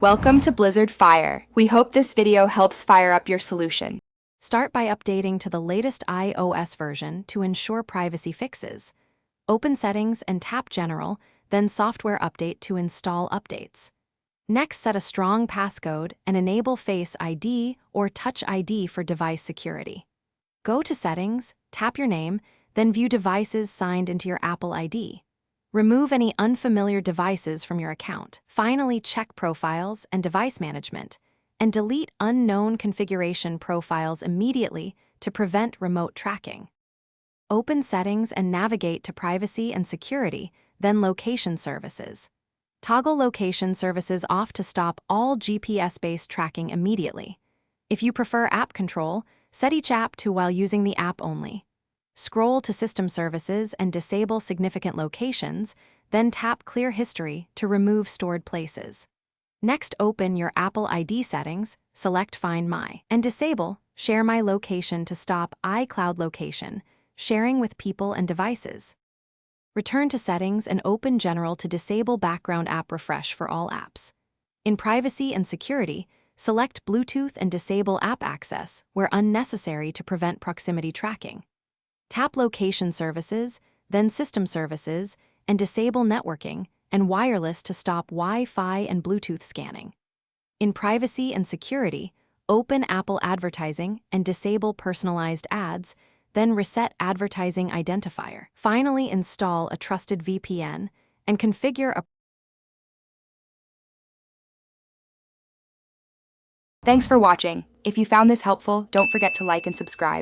Welcome to Blizzard Fire. We hope this video helps fire up your solution. Start by updating to the latest iOS version to ensure privacy fixes. Open Settings and tap General, then Software Update to install updates. Next, set a strong passcode and enable Face ID or Touch ID for device security. Go to Settings, tap your name, then view devices signed into your Apple ID. Remove any unfamiliar devices from your account. Finally, check Profiles and Device Management, and delete unknown configuration profiles immediately to prevent remote tracking. Open Settings and navigate to Privacy and Security, then Location Services. Toggle Location Services off to stop all GPS-based tracking immediately. If you prefer app control, set each app to while using the app only. Scroll to System Services and disable significant locations, then tap Clear History to remove stored places. Next, open your Apple ID settings, select Find My, and disable Share My Location to stop iCloud location, sharing with people and devices. Return to Settings and open General to disable background app refresh for all apps. In Privacy and Security, select Bluetooth and disable app access where unnecessary to prevent proximity tracking. Tap Location Services, then System Services, and disable networking and wireless to stop Wi-Fi and Bluetooth scanning. In Privacy and Security, open Apple Advertising and disable personalized ads, then reset Advertising Identifier. Finally, install a trusted VPN and configure a... Thanks for watching. If you found this helpful, don't forget to like and subscribe.